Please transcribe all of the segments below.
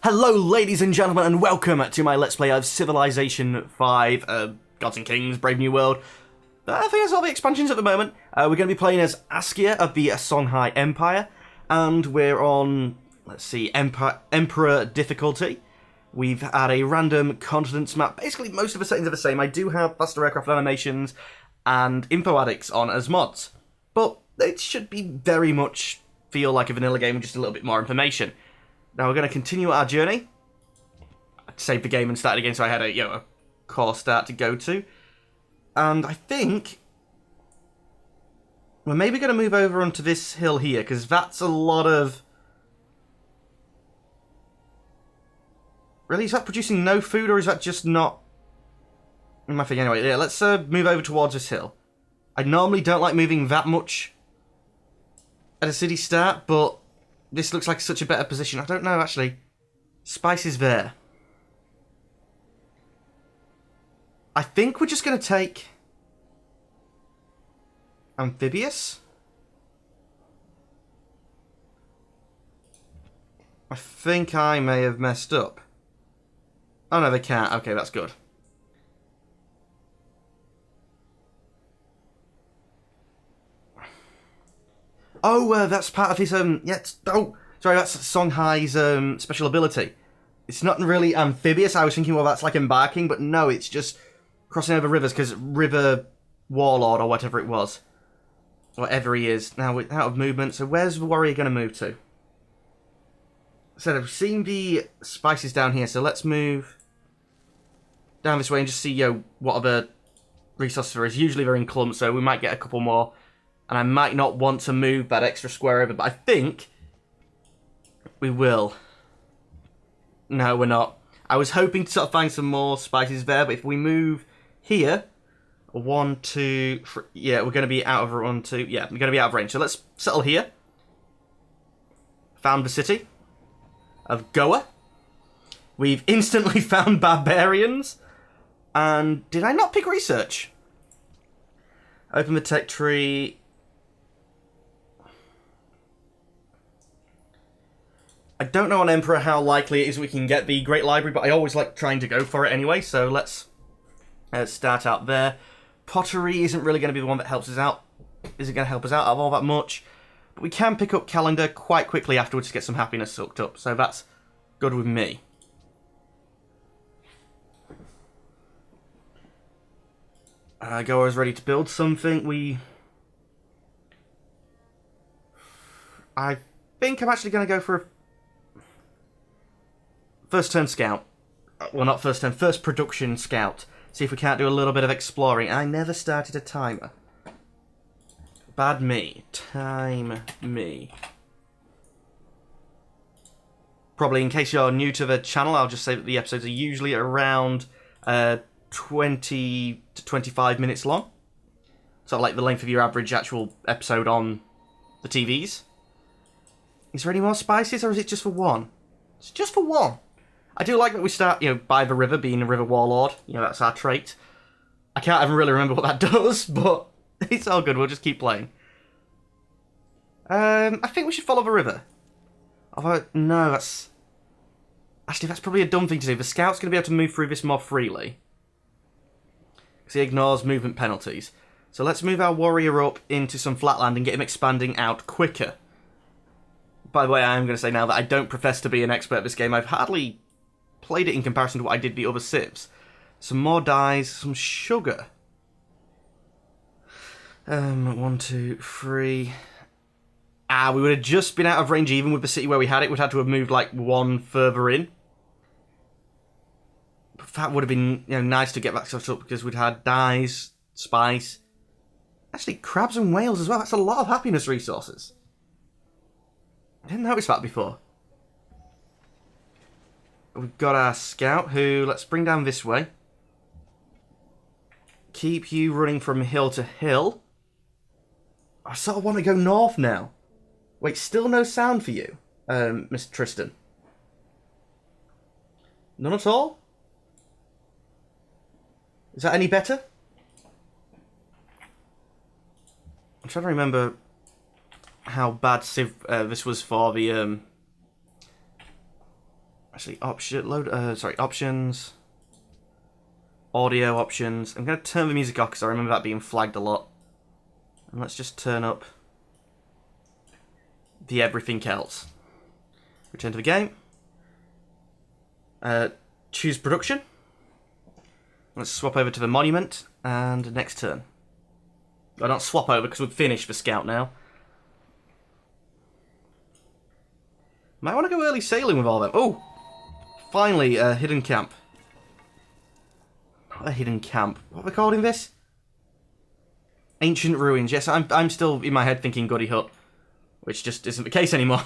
Hello ladies and gentlemen and welcome to my Let's Play of Civilization 5, Gods and Kings, Brave New World. I think that's all the expansions at the moment. We're going to be playing as Askia of the Songhai Empire, and we're on, let's see, Emperor difficulty. We've had a random continents map. Basically most of the settings are the same. I do have faster aircraft animations and info addicts on as mods, but it should be very much feel like a vanilla game with just a little bit more information. Now we're going to continue our journey. I saved the game and started again, so I had a core start to go to. And I think we're maybe going to move over onto this hill here, because that's a lot of... Really, is that producing no food, or is that just not... I think anyway, yeah, let's move over towards this hill. I normally don't like moving that much at a city start, but this looks like such a better position. I don't know, actually. Spice is there. I think we're just going to take amphibious. I think I may have messed up. Oh no, they can't. Okay, that's good. Oh, that's part of his, oh, sorry, that's Songhai's, special ability. It's not really amphibious. I was thinking, well, that's like embarking, but no, it's just crossing over rivers, because River Warlord, or whatever it was. Whatever he is. Now, we're out of movement, so where's the warrior going to move to? So, I've seen the spices down here, so let's move down this way and just see, what other resources there is. Usually they're in clumps, so we might get a couple more. And I might not want to move that extra square over, but I think we will. No, we're not. I was hoping to sort of find some more spices there, but if we move here, 1, 2, 3, yeah, we're going to be out of 1, 2, yeah, we're going to be out of range. So let's settle here. Found the city of Goa. We've instantly found barbarians. And did I not pick research? Open the tech tree. I don't know on Emperor how likely it is we can get the Great Library, but I always like trying to go for it anyway, so let's start out there. Pottery isn't really going to be the one that helps us out. Isn't going to help us out all that much. But we can pick up Calendar quite quickly afterwards to get some happiness sucked up, so that's good with me. Goa's ready to build something. I think I'm actually going to go for a first turn scout. Well, not first turn, first production scout. See if we can't do a little bit of exploring. I never started a timer. Bad me. Time me. Probably, in case you're new to the channel, I'll just say that the episodes are usually around 20 to 25 minutes long. Sort of like the length of your average actual episode on the TVs. Is there any more spices, or is it just for one? It's just for one. I do like that we start, by the river, being a river warlord. That's our trait. I can't even really remember what that does, but it's all good. We'll just keep playing. I think we should follow the river. Although, no, that's... Actually, that's probably a dumb thing to do. The scout's going to be able to move through this more freely, because he ignores movement penalties. So let's move our warrior up into some flatland and get him expanding out quicker. By the way, I am going to say now that I don't profess to be an expert at this game. I've hardly played it in comparison to what I did the other civs. Some more dyes, some sugar. 1, 2, 3. We would have just been out of range even with the city where we had it. We'd had to have moved like one further in. But that would have been nice to get that stuff up, because we'd had dyes, spice. Actually, crabs and whales as well. That's a lot of happiness resources. I didn't notice that before. We've got our scout, who, let's bring down this way. Keep you running from hill to hill. I sort of want to go north now. Wait, still no sound for you, Mr. Tristan? None at all? Is that any better? I'm trying to remember how bad this was for the Actually, options. Audio options. I'm going to turn the music off because I remember that being flagged a lot. And let's just turn up the everything else. Return to the game. Choose production. Let's swap over to the monument. And next turn. Well, not swap over because we've finished the scout now. Might want to go early sailing with all of them. Oh! Finally, a hidden camp. Not a hidden camp. What are we calling this? Ancient ruins. Yes, I'm still in my head thinking Goody Hut. Which just isn't the case anymore.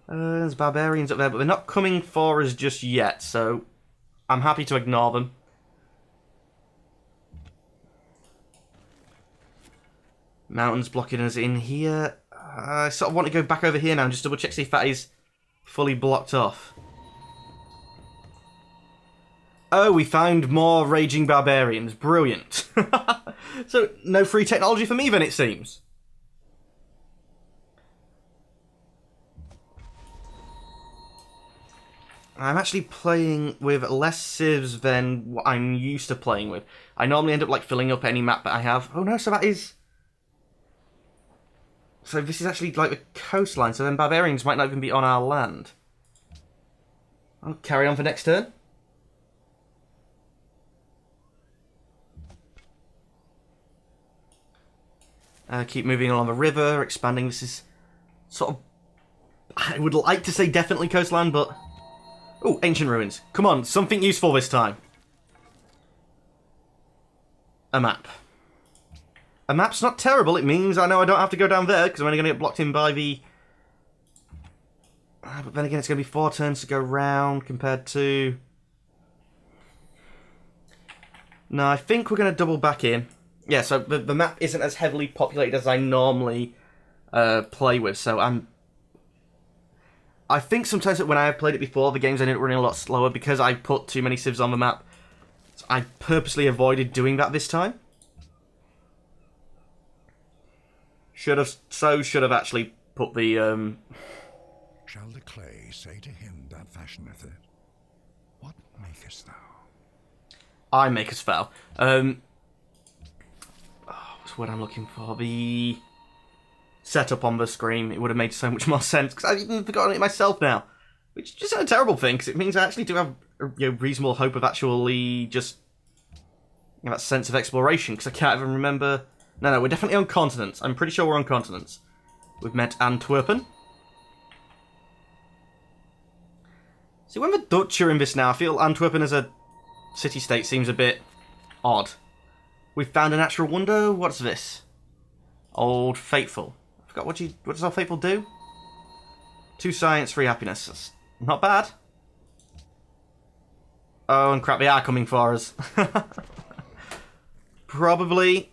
There's barbarians up there, but they're not coming for us just yet, so I'm happy to ignore them. Mountains blocking us in here. I sort of want to go back over here now and just double check see if that is fully blocked off. Oh, we found more raging barbarians. Brilliant. So, no free technology for me then, it seems. I'm actually playing with less civs than what I'm used to playing with. I normally end up like filling up any map that I have. Oh no, so that is... So this is actually like the coastline, so then barbarians might not even be on our land. I'll carry on for next turn. Keep moving along the river, expanding. This is sort of... I would like to say definitely coastline, but... Oh, ancient ruins. Come on, something useful this time. A map. A map's not terrible. It means I know I don't have to go down there because I'm only going to get blocked in by the... But then again, it's going to be 4 turns to go round compared to... No, I think we're going to double back in. Yeah, so the map isn't as heavily populated as I normally play with, so I think sometimes that when I have played it before, the games ended up running a lot slower because I put too many civs on the map. So I purposely avoided doing that this time. Should have actually put the... Shall the clay say to him that fashioneth it, what makest thou? I make us foul. What's what I'm looking for? The setup on the screen. It would have made so much more sense because I've even forgotten it myself now. Which is just a terrible thing because it means I actually do have a reasonable hope of actually just that sense of exploration because I can't even remember. No, we're definitely on continents. I'm pretty sure we're on continents. We've met Antwerpen. See, when the Dutch are in this now, I feel Antwerpen as a city-state seems a bit odd. We've found a natural wonder. What's this? Old Faithful. I forgot what does Old Faithful do? 2 science, 3 happiness. That's not bad. Oh, and crap, they are coming for us. Probably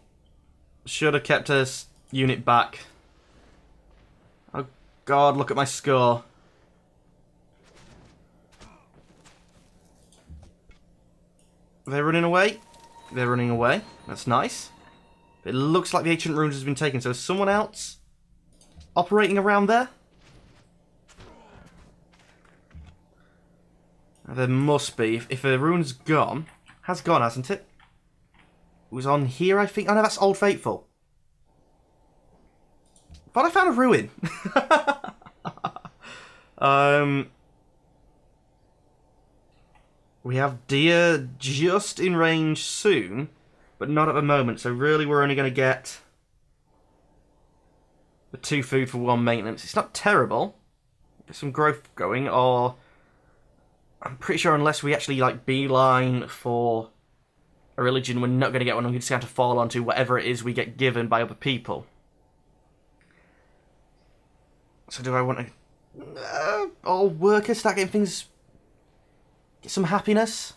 should have kept us unit back. Oh god, look at my score. They're running away. They're running away. That's nice. It looks like the ancient ruins has been taken. So is someone else operating around there? There must be. If the ruin's gone. Has gone, hasn't it? It was on here, I think. Oh no, that's Old Faithful. Thought I found a ruin. We have deer just in range soon, but not at the moment. So really we're only going to get the 2 food for 1 maintenance. It's not terrible. Get some growth going, or I'm pretty sure unless we actually like beeline for a religion, we're not going to get one. We're just going to have to fall onto whatever it is we get given by other people. So do I want to all workers start getting things... Get some happiness.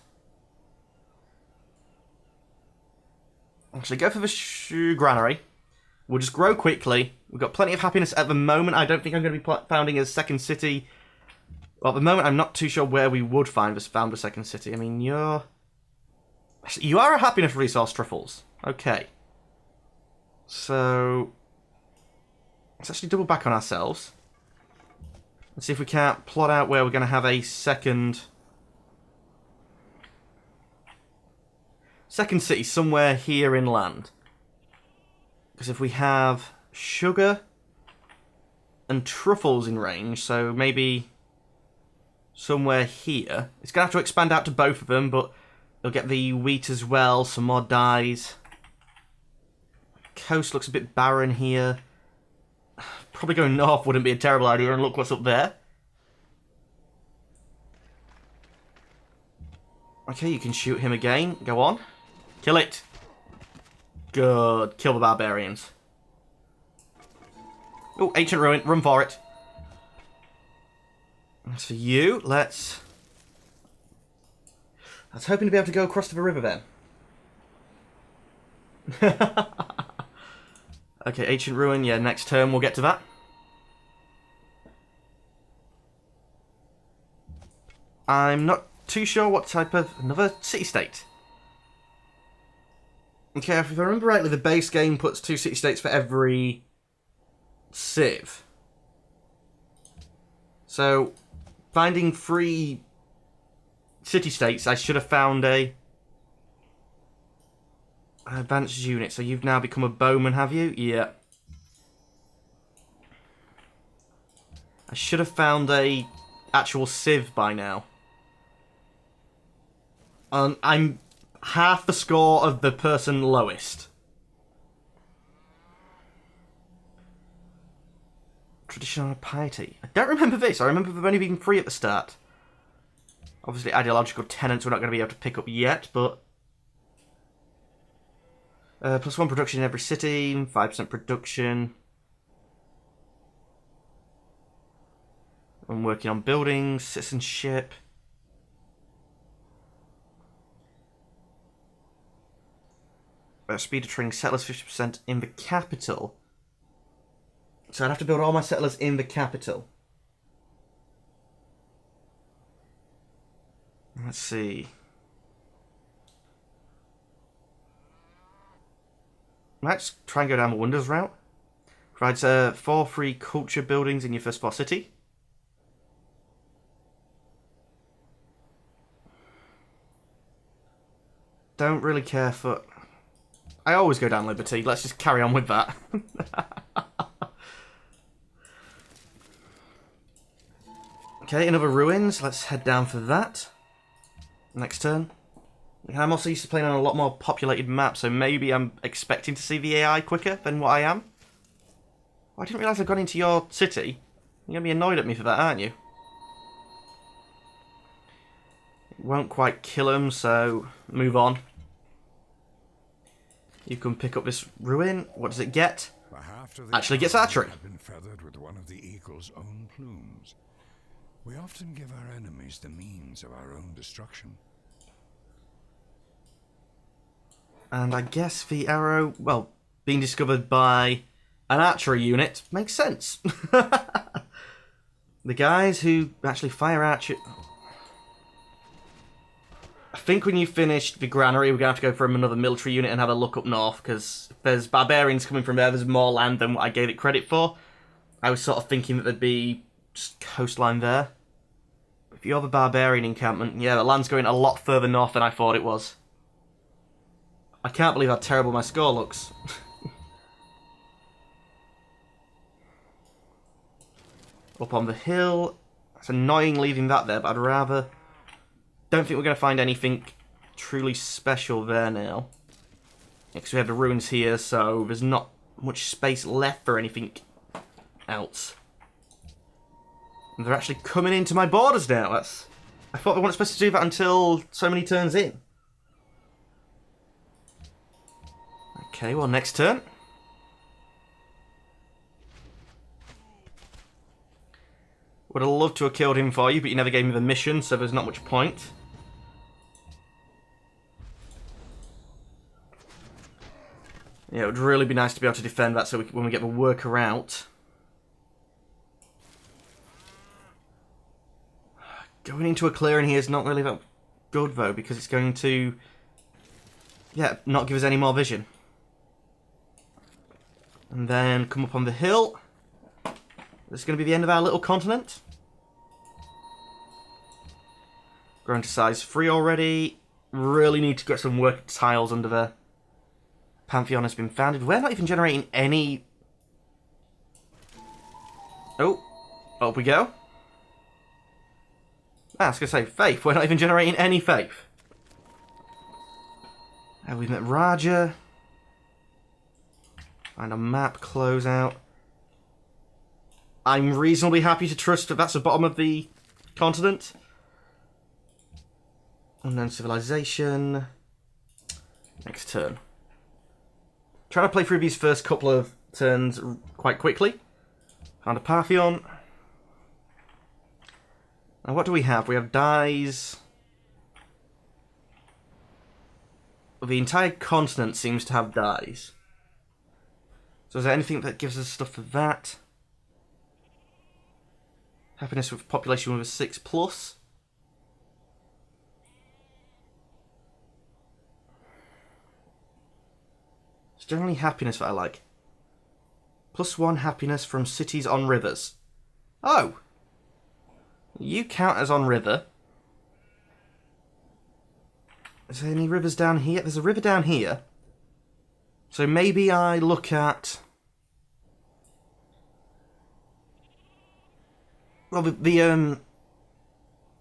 Actually, go for the shoe granary. We'll just grow quickly. We've got plenty of happiness at the moment. I don't think I'm going to be founding a second city. Well, at the moment, I'm not too sure where we would found a second city. I mean, you're... Actually, you are a happiness resource, Truffles. Okay. So... Let's actually double back on ourselves. Let's see if we can't plot out where we're going to have a second city somewhere here inland. Because if we have sugar and truffles in range, so maybe somewhere here. It's going to have to expand out to both of them, but you'll get the wheat as well, some more dyes. Coast looks a bit barren here. Probably going north wouldn't be a terrible idea, and look what's up there. Okay, you can shoot him again. Go on. Kill it. Good. Kill the barbarians. Oh, ancient ruin. Run for it. As for you, let's... I was hoping to be able to go across to the river then. Okay, ancient ruin. Yeah, next turn we'll get to that. I'm not too sure what type of... Another city-state. Okay, if I remember rightly, the base game puts 2 city-states for every civ. So, finding 3 city-states, I should have found a advanced unit. So you've now become a bowman, have you? Yeah. I should have found a actual civ by now. I'm half the score of the person lowest. Traditional piety. I don't remember this. I remember them only being 3 at the start. Obviously, ideological tenets we're not going to be able to pick up yet, but... +1 production in every city, 5% production. I'm working on buildings, citizenship. Speed of training settlers 50% in the capital. So I'd have to build all my settlers in the capital. Let's see. Let's try and go down the Wonders route. Provides 4 free culture buildings in your first 4 city. Don't really care for... I always go down Liberty. Let's just carry on with that. Okay, another ruins. Let's head down for that. Next turn. I'm also used to playing on a lot more populated maps, so maybe I'm expecting to see the AI quicker than what I am. Oh, I didn't realise I'd gone into your city. You're going to be annoyed at me for that, aren't you? It won't quite kill him, so move on. You can pick up this ruin. What does it get? Actually gets archery. Have been feathered with one of the eagle's own plumes. We often give our enemies the means of our own destruction. And I guess the arrow, well, being discovered by an archery unit makes sense. The guys who actually fire archery... I think when you finished the granary, we're going to have to go for another military unit and have a look up north, because if there's barbarians coming from there, there's more land than what I gave it credit for. I was sort of thinking that there'd be just coastline there. If you have a barbarian encampment, yeah, the land's going a lot further north than I thought it was. I can't believe how terrible my score looks. Up on the hill. It's annoying leaving that there, but I'd rather... Don't think we're going to find anything truly special there now. Because we have the ruins here, so there's not much space left for anything else. And they're actually coming into my borders now. That's... I thought they weren't supposed to do that until so many turns in. Okay, well, next turn. Would have loved to have killed him for you, but you never gave me the mission, so there's not much point. Yeah, it would really be nice to be able to defend that so when we get the worker out. Going into a clearing here is not really that good, though, because it's going to... Yeah, not give us any more vision. And then come up on the hill. This is going to be the end of our little continent. Growing to size 3 already. Really need to get some work tiles under there. Pantheon has been founded. We're not even generating any... Oh, up we go. I was going to say faith. We're not even generating any faith. We've met Raja. Find a map, close out. I'm reasonably happy to trust that that's the bottom of the continent. Unknown civilization. Next turn. Trying to play through these first couple of turns quite quickly. Found a Pantheon. Now what do we have? We have dies. The entire continent seems to have dies. So is there anything that gives us stuff for that? Happiness with population with a 6+. It's generally happiness that I like. +1 happiness from cities on rivers. Oh! You count as on river. Is there any rivers down here? There's a river down here. So maybe I look at... Well, the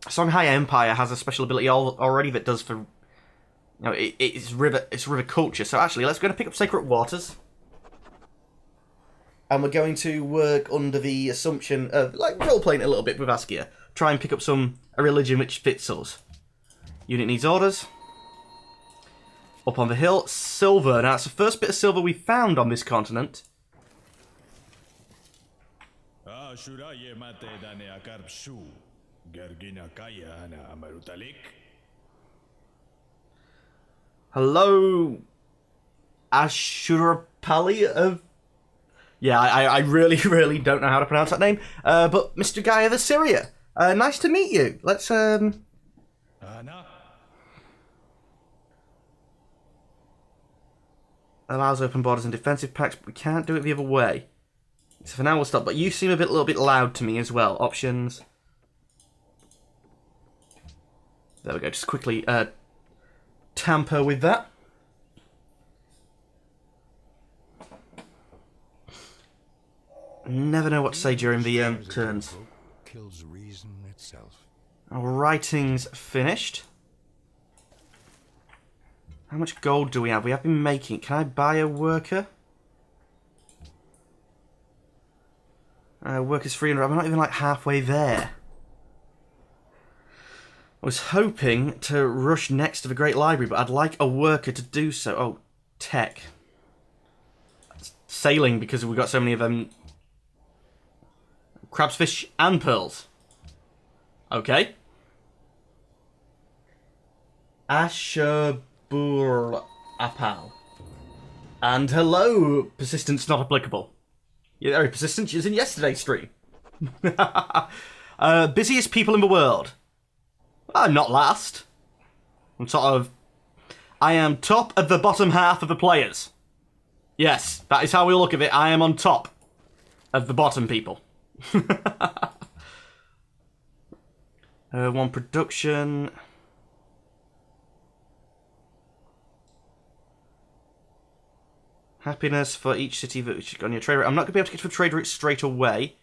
Songhai Empire has a special ability already that does for... You know, it's river culture. So actually, let's go and pick up Sacred Waters. And we're going to work under the assumption of, like, role-playing a little bit with Askia. Try and pick up a religion which fits us. Unit needs orders. Up on the hill, silver. Now, it's the first bit of silver we found on this continent. Hello, Ashurapali of... Yeah, I really, really don't know how to pronounce that name. But Mr. Guy of Assyria, nice to meet you. Let's, Allows open borders and defensive packs, but we can't do it the other way. So for now we'll stop, but you seem a little bit loud to me as well. Options. There we go, just quickly tamper with that. Never know what to say during the turns. Kills reason itself. Our writing's finished. How much gold do we have? We have been making. Can I buy a worker? Workers 300. I'm not even like halfway there. I was hoping to rush next to the Great Library, but I'd like a worker to do so. Oh, tech. Sailing, because we've got so many of them. Crabs, fish, and pearls. Okay. Ashur Apal. And hello, persistence not applicable. You're very persistent, as in yesterday's stream. Busiest people in the world. Not last. I am top of the bottom half of the players. Yes, that is how we look at it. I am on top of the bottom people. One production... Happiness for each city that should go on your trade route. I'm not going to be able to get to a trade route straight away.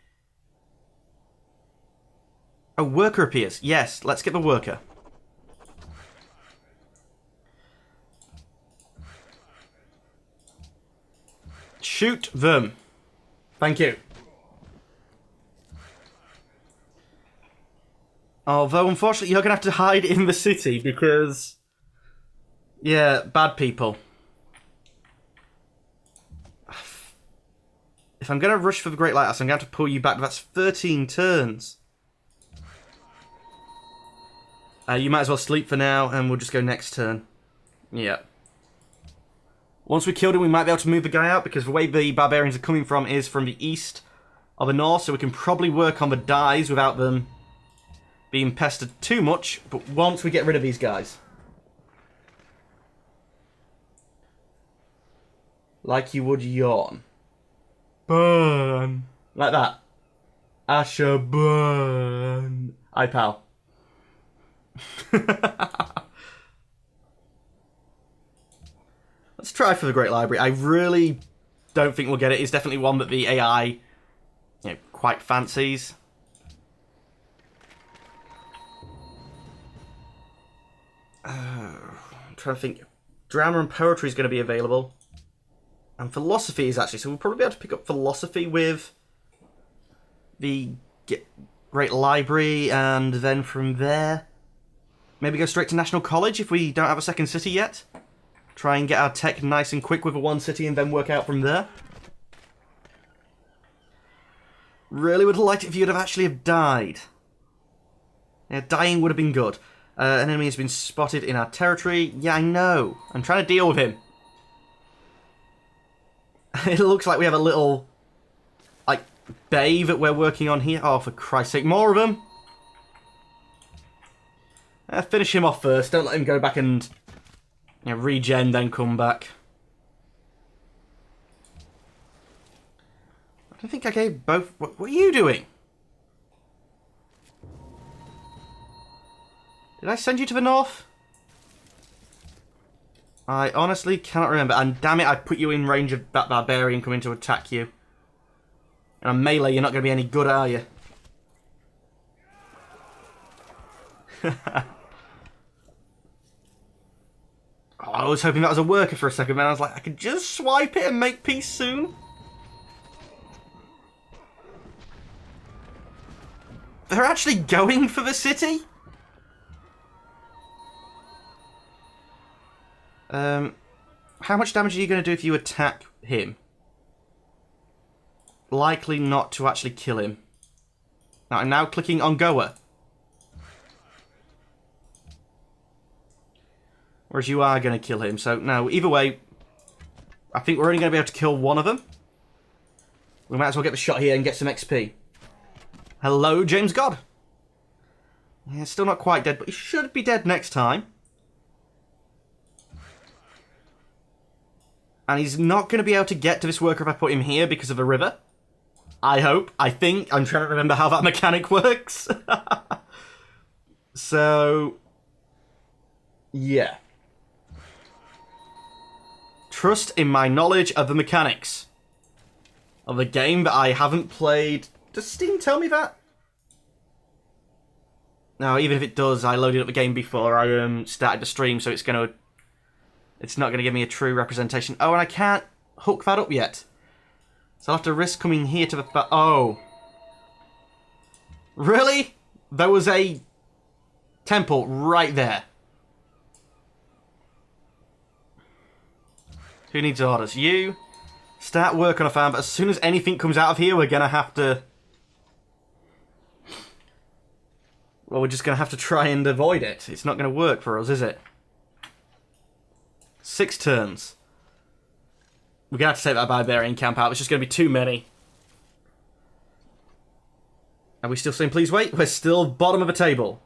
A worker appears. Yes, let's get the worker. Shoot them. Thank you. Although, unfortunately, you're going to have to hide in the city because... Yeah, bad people. If I'm going to rush for the Great Lighthouse, I'm going to have to pull you back. That's 13 turns. You might as well sleep for now, and we'll just go next turn. Yeah. Once we killed him, we might be able to move the guy out, because the way the barbarians are coming from is from the east or the north, so we can probably work on the dies without them being pestered too much, but once we get rid of these guys. Like you would yawn. Burn. Like that. Asher burn. Aye, pal. Let's try for the Great Library. I really don't think we'll get it. It's definitely one that the AI, quite fancies. I'm trying to think. Drama and poetry is going to be available. And philosophy is actually. So we'll probably be able to pick up philosophy with the Great Library, and then from there, maybe go straight to National College if we don't have a second city yet. Try and get our tech nice and quick with a one city and then work out from there. Really would have liked it if you'd have actually have died. Yeah, dying would have been good. An enemy has been spotted in our territory. Yeah, I know. I'm trying to deal with him. It looks like we have a little, bay that we're working on here. Oh, for Christ's sake, more of them. Finish him off first. Don't let him go back and regen, then come back. I don't think I gave both... What are you doing? Did I send you to the north? I honestly cannot remember. And damn it, I put you in range of that barbarian coming to attack you. And on melee, you're not going to be any good, are you? I was hoping that was a worker for a second, man. I was like, I could just swipe it and make peace soon. They're actually going for the city? How much damage are you going to do if you attack him? Likely not to actually kill him. Now, I'm now clicking on Goa. Whereas you are going to kill him. So, no, either way, I think we're only going to be able to kill one of them. We might as well get the shot here and get some XP. Hello, James God. Yeah, still not quite dead, but he should be dead next time. And he's not going to be able to get to this worker if I put him here because of the river. I hope. I think. I'm trying to remember how that mechanic works. So, yeah. Trust in my knowledge of the mechanics of the game that I haven't played. Does Steam tell me that? No, even if it does, I loaded up the game before I started the stream, so it's not going to give me a true representation. Oh, and I can't hook that up yet. So I'll have to risk coming here to the... Oh. Really? There was a temple right there. Who needs orders? You. Start work on a farm, but as soon as anything comes out of here, we're going to have to... Well, we're just going to have to try and avoid it. It's not going to work for us, is it? 6 turns. We're going to have to take that barbarian camp out. It's just going to be too many. Are we still saying please wait? We're still bottom of the table.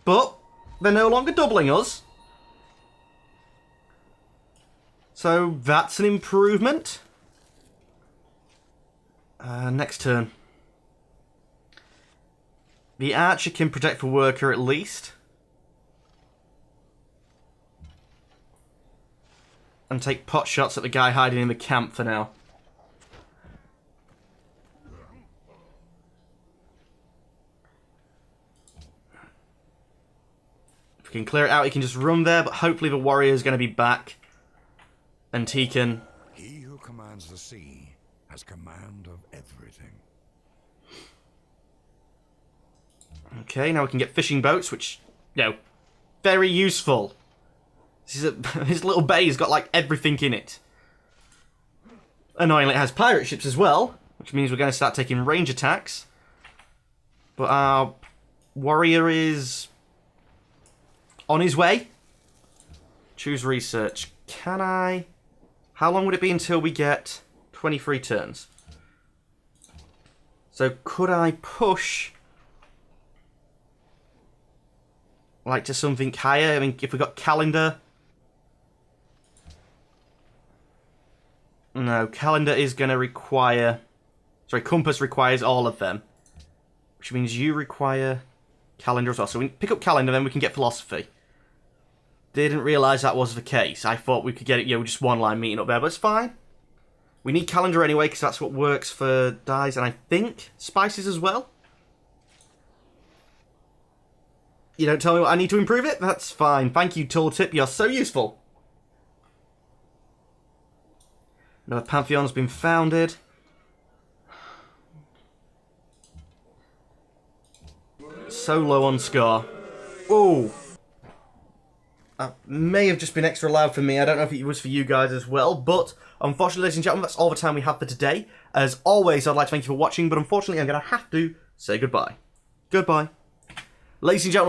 But they're no longer doubling us. So that's an improvement. Next turn. The archer can protect the worker at least. And take pot shots at the guy hiding in the camp for now. If we can clear it out, he can just run there, but hopefully the warrior is going to be back. And he can... He who commands the sea has command of everything. Okay, now we can get fishing boats, which, very useful. His little bay's got, everything in it. Annoyingly, it has pirate ships as well, which means we're going to start taking range attacks. But our warrior is on his way. Choose research. Can I... How long would it be until we get 23 turns? So could I push... to something higher? I mean, if we got calendar... No, calendar is going to require... Sorry, compass requires all of them. Which means you require calendar as well. So we pick up calendar, then we can get philosophy. Didn't realise that was the case. I thought we could get it, with just one line meeting up there, but it's fine. We need calendar anyway, because that's what works for dyes, and I think spices as well. You don't tell me what I need to improve it? That's fine. Thank you, Tooltip. You're so useful. Another Pantheon's been founded. So low on score. Ooh. That may have just been extra loud for me. I don't know if it was for you guys as well. But, unfortunately, ladies and gentlemen, that's all the time we have for today. As always, I'd like to thank you for watching. But, unfortunately, I'm going to have to say goodbye. Goodbye. Ladies and gentlemen.